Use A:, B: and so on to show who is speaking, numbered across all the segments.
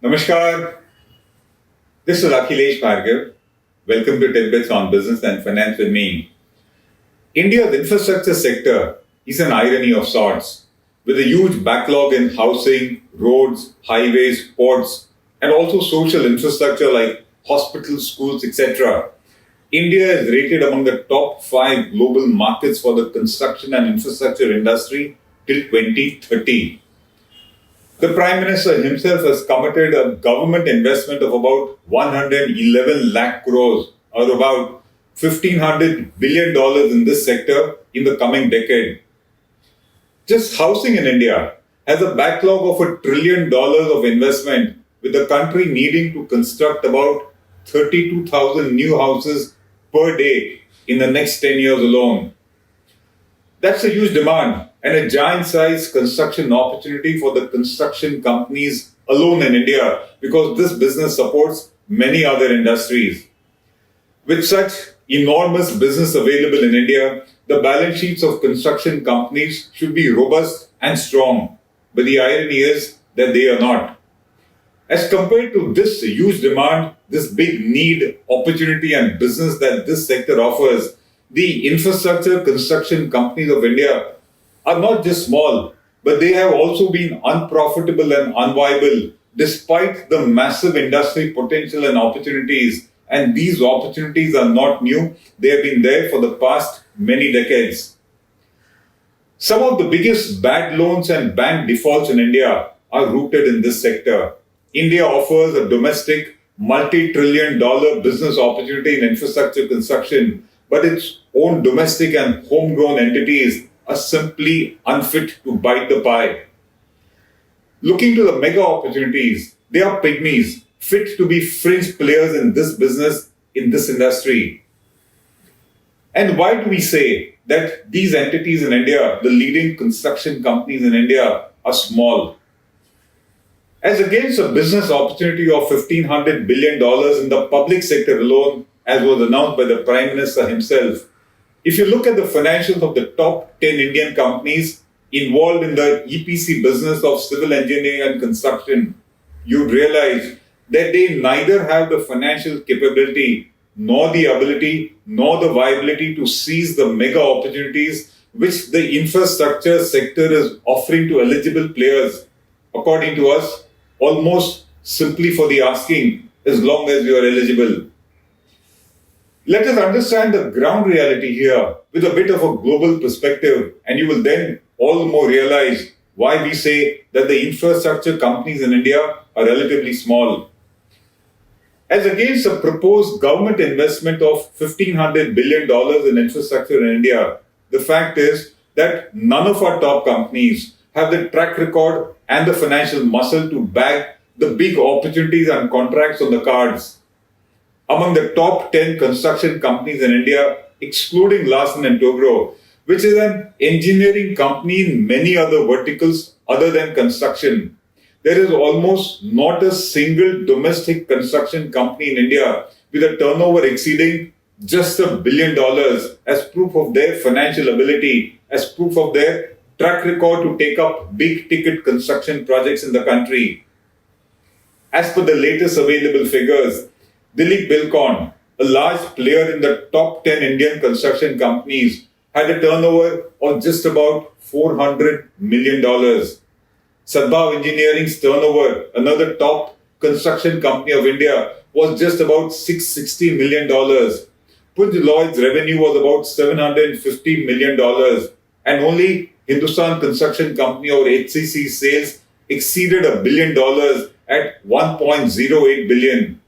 A: Namaskar. This is Akhilesh Bhargav. Welcome to Tidbits on Business and Finance with me. India's infrastructure sector is an irony of sorts, with a huge backlog in housing, roads, highways, ports, and also social infrastructure like hospitals, schools, etc. India is rated among the top 5 global markets for the construction and infrastructure industry till 2030. The Prime Minister himself has committed a government investment of about 111 lakh crores or about $1,500 billion in this sector in the coming decade. Just housing in India has a backlog of $1 trillion of investment, with the country needing to construct about 32,000 new houses per day in the next 10 years alone. That's a huge demand and a giant size construction opportunity for the construction companies alone in India, because this business supports many other industries. With such enormous business available in India, the balance sheets of construction companies should be robust and strong. But the irony is that they are not. As compared to this huge demand, this big need, opportunity, and business that this sector offers, the infrastructure construction companies of India are not just small, but they have also been unprofitable and unviable despite the massive industry potential and opportunities. And these opportunities are not new, they have been there for the past many decades. Some of the biggest bad loans and bank defaults in India are rooted in this sector. India offers a domestic multi-trillion-dollar business opportunity in infrastructure construction, but its own domestic and homegrown entities are simply unfit to bite the pie. Looking to the mega opportunities, they are pygmies, fit to be fringe players in this business, in this industry. And why do we say that these entities in India, the leading construction companies in India, are small? As against a business opportunity of $1,500 billion in the public sector alone, as was announced by the Prime Minister himself, if you look at the financials of the top 10 Indian companies involved in the EPC business of civil engineering and construction, you'd realize that they neither have the financial capability, nor the ability, nor the viability to seize the mega opportunities which the infrastructure sector is offering to eligible players. According to us, almost simply for the asking, as long as you are eligible. Let us understand the ground reality here with a bit of a global perspective, and you will then all the more realize why we say that the infrastructure companies in India are relatively small. As against a proposed government investment of $1,500 billion in infrastructure in India, the fact is that none of our top companies have the track record and the financial muscle to bag the big opportunities and contracts on the cards. Among the top 10 construction companies in India, excluding Larsen & Toubro, which is an engineering company in many other verticals other than construction, there is almost not a single domestic construction company in India with a turnover exceeding just $1 billion as proof of their financial ability, as proof of their track record to take up big ticket construction projects in the country. As per the latest available figures, Dilip Bilkon, a large player in the top 10 Indian construction companies, had a turnover of just about $400 million. Sadbhav Engineering's turnover, another top construction company of India, was just about $660 million. Punj Lloyd's revenue was about $750 million. And only Hindustan Construction Company or HCC sales exceeded $1 billion at $1.08 billion.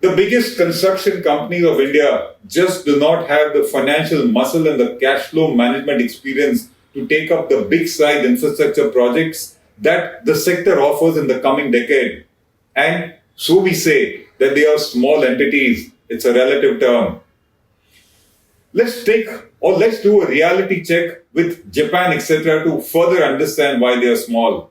A: The biggest construction companies of India just do not have the financial muscle and the cash flow management experience to take up the big size infrastructure projects that the sector offers in the coming decade. And so we say that they are small entities. It's a relative term. Let's do a reality check with Japan, etc., to further understand why they are small.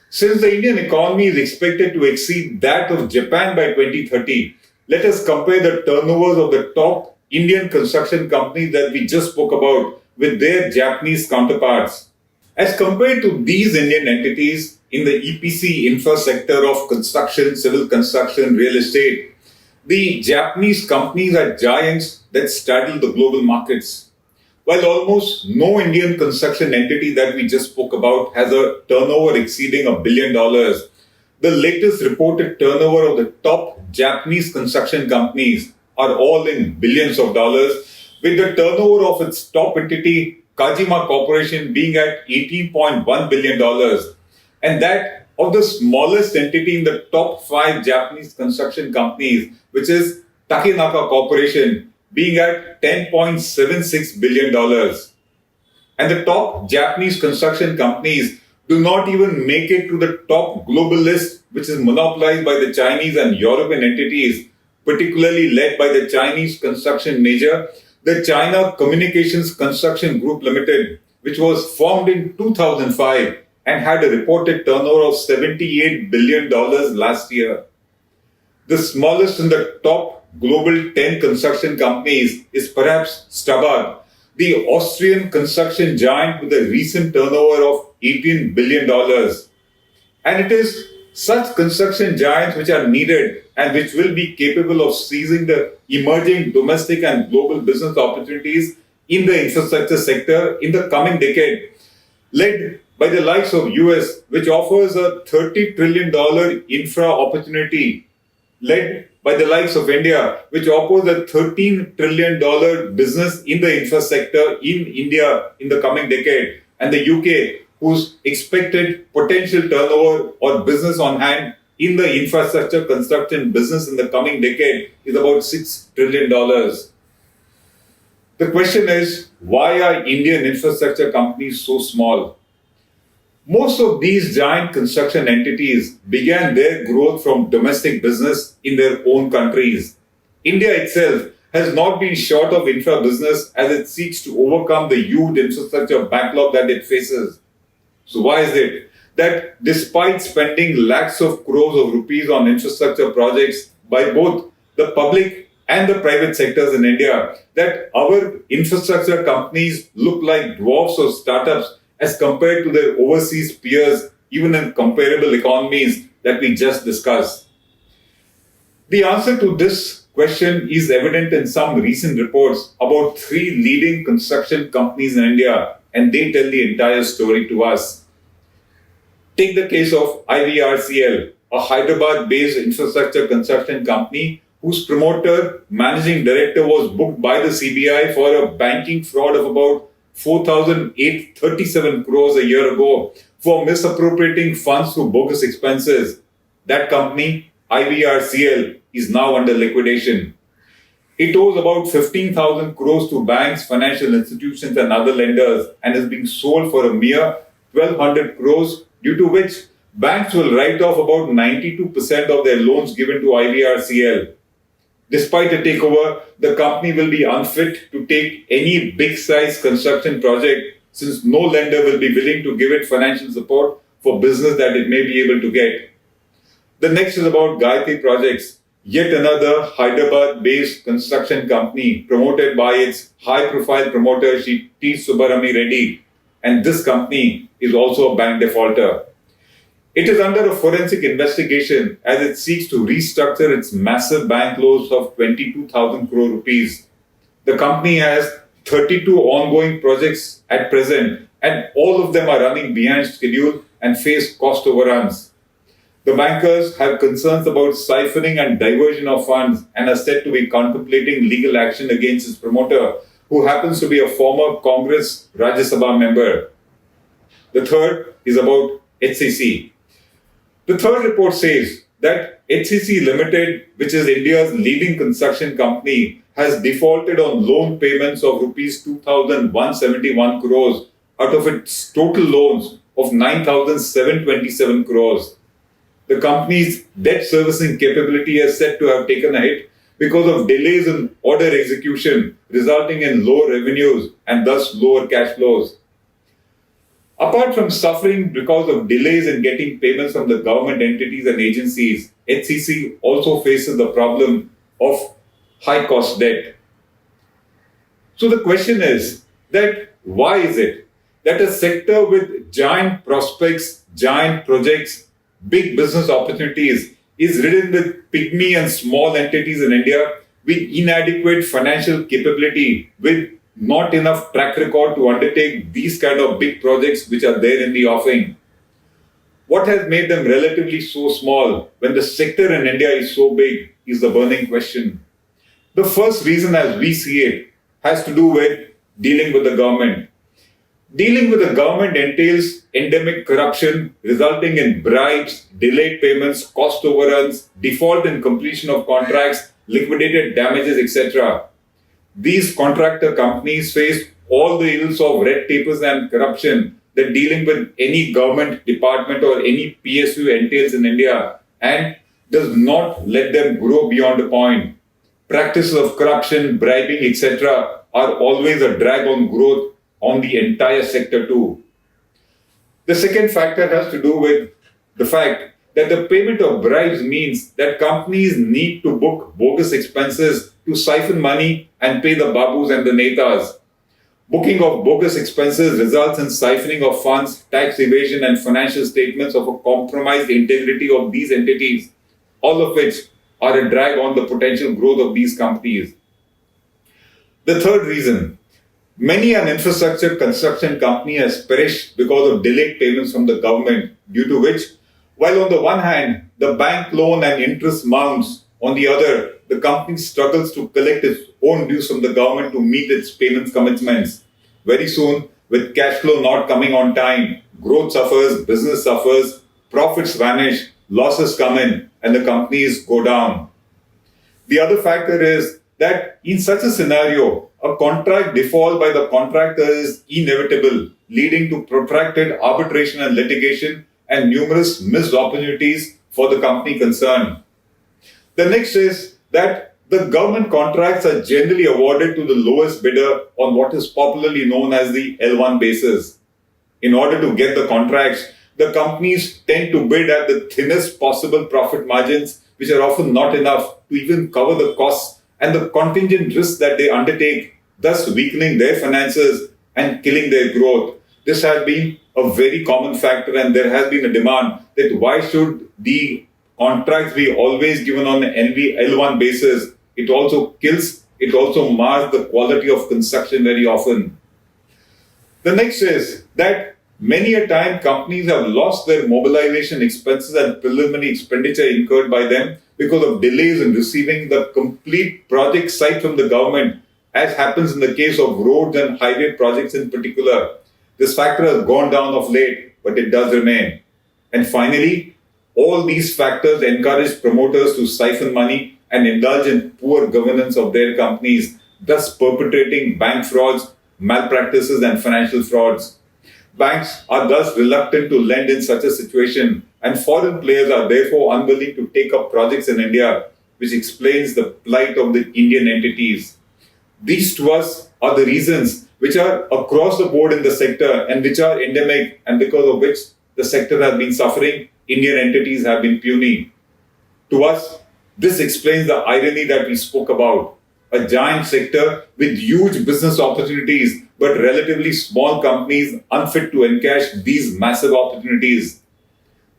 A: Since the Indian economy is expected to exceed that of Japan by 2030, let us compare the turnovers of the top Indian construction companies that we just spoke about with their Japanese counterparts. As compared to these Indian entities, in the EPC infra sector of construction, civil construction, real estate, the Japanese companies are giants that straddle the global markets. While almost no Indian construction entity that we just spoke about has a turnover exceeding $1 billion, the latest reported turnover of the top Japanese construction companies are all in billions of dollars, with the turnover of its top entity, Kajima Corporation, being at $18.1 billion, and that of the smallest entity in the top 5 Japanese construction companies, which is Takenaka Corporation, being at $10.76 billion. And the top Japanese construction companies do not even make it to the top global list, which is monopolized by the Chinese and European entities, particularly led by the Chinese construction major, the China Communications Construction Group Limited, which was formed in 2005 and had a reported turnover of $78 billion last year. The smallest in the top global 10 construction companies is perhaps Strabag, the Austrian construction giant with a recent turnover of $18 billion. And it is such construction giants which are needed and which will be capable of seizing the emerging domestic and global business opportunities in the infrastructure sector in the coming decade, led by the likes of US, which offers a $30 trillion infra opportunity, led by the likes of India, which offers a $13 trillion business in the infra sector in India in the coming decade, and the UK, whose expected potential turnover or business on hand in the infrastructure construction business in the coming decade is about $6 trillion. The question is, why are Indian infrastructure companies so small? Most of these giant construction entities began their growth from domestic business in their own countries. India itself has not been short of infra business as it seeks to overcome the huge infrastructure backlog that it faces. So why is it that despite spending lakhs of crores of rupees on infrastructure projects by both the public and the private sectors in India, that our infrastructure companies look like dwarfs or startups as compared to their overseas peers, even in comparable economies that we just discussed? The answer to this question is evident in some recent reports about 3 leading construction companies in India, and they tell the entire story to us. Take the case of IVRCL, a Hyderabad-based infrastructure construction company whose promoter, managing director, was booked by the CBI for a banking fraud of about 4,837 crores a year ago for misappropriating funds through bogus expenses. That company, IVRCL, is now under liquidation. It owes about 15,000 crores to banks, financial institutions and other lenders and is being sold for a mere 1,200 crores, due to which banks will write off about 92% of their loans given to IVRCL. Despite the takeover, the company will be unfit to take any big-size construction project since no lender will be willing to give it financial support for business that it may be able to get. The next is about Gayatri Projects, yet another Hyderabad-based construction company promoted by its high-profile promoter T. Subbarami Reddy, and this company is also a bank defaulter. It is under a forensic investigation as it seeks to restructure its massive bank loans of 22,000 crore rupees. The company has 32 ongoing projects at present, and all of them are running behind schedule and face cost overruns. The bankers have concerns about siphoning and diversion of funds and are said to be contemplating legal action against its promoter, who happens to be a former Congress Rajya Sabha member. The third is about HCC. The third report says that HCC Limited, which is India's leading construction company, has defaulted on loan payments of rupees 2,171 crores out of its total loans of 9,727 crores. The company's debt servicing capability is said to have taken a hit because of delays in order execution, resulting in lower revenues and thus lower cash flows. Apart from suffering because of delays in getting payments from the government entities and agencies, HCC also faces the problem of high-cost debt. So the question is that why is it that a sector with giant prospects, giant projects, big business opportunities is ridden with pygmy and small entities in India with inadequate financial capability, with not enough track record to undertake these kind of big projects which are there in the offing. What has made them relatively so small when the sector in India is so big is the burning question. The first reason, as we see it, has to do with dealing with the government. Dealing with the government entails endemic corruption resulting in bribes, delayed payments, cost overruns, default and completion of contracts, liquidated damages, etc. These contractor companies face all the ills of red tapes and corruption that dealing with any government department or any PSU entails in India, and does not let them grow beyond a point. Practices of corruption, bribing, etc. are always a drag on growth on the entire sector too. The second factor has to do with the fact that the payment of bribes means that companies need to book bogus expenses to siphon money and pay the babus and the netas. Booking of bogus expenses results in siphoning of funds, tax evasion, and financial statements of a compromised integrity of these entities, all of which are a drag on the potential growth of these companies. The third reason, many an infrastructure construction company has perished because of delayed payments from the government, due to which, while on the one hand, the bank loan and interest mounts, on the other, the company struggles to collect its own dues from the government to meet its payments commitments. Very soon, with cash flow not coming on time, growth suffers, business suffers, profits vanish, losses come in, and the companies go down. The other factor is that in such a scenario, a contract default by the contractor is inevitable, leading to protracted arbitration and litigation and numerous missed opportunities for the company concerned. The next is that the government contracts are generally awarded to the lowest bidder on what is popularly known as the L1 basis. In order to get the contracts, the companies tend to bid at the thinnest possible profit margins, which are often not enough to even cover the costs and the contingent risks that they undertake, thus weakening their finances and killing their growth. This has been a very common factor, and there has been a demand that why should the contracts be always given on an L1 basis? It also kills, it also mars the quality of construction very often. The next is that many a time companies have lost their mobilization expenses and preliminary expenditure incurred by them because of delays in receiving the complete project site from the government, as happens in the case of roads and highway projects in particular. This factor has gone down of late, but it does remain. And finally, all these factors encourage promoters to siphon money and indulge in poor governance of their companies, thus perpetrating bank frauds, malpractices, and financial frauds. Banks are thus reluctant to lend in such a situation, and foreign players are therefore unwilling to take up projects in India, which explains the plight of the Indian entities. These to us are the reasons which are across the board in the sector and which are endemic, and because of which the sector has been suffering, Indian entities have been puny. To us, this explains the irony that we spoke about. A giant sector with huge business opportunities, but relatively small companies unfit to encash these massive opportunities.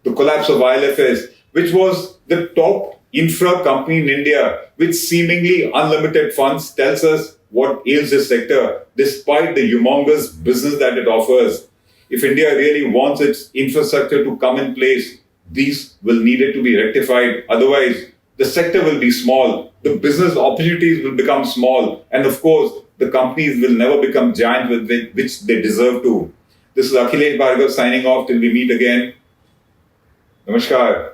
A: The collapse of IL&FS, which was the top infra company in India with seemingly unlimited funds, tells us what ails this sector, despite the humongous business that it offers. If India really wants its infrastructure to come in place, these will need it to be rectified. Otherwise, the sector will be small, the business opportunities will become small, and of course, the companies will never become giant with which they deserve to. This is Akhilesh Bhargav signing off till we meet again. Namaskar.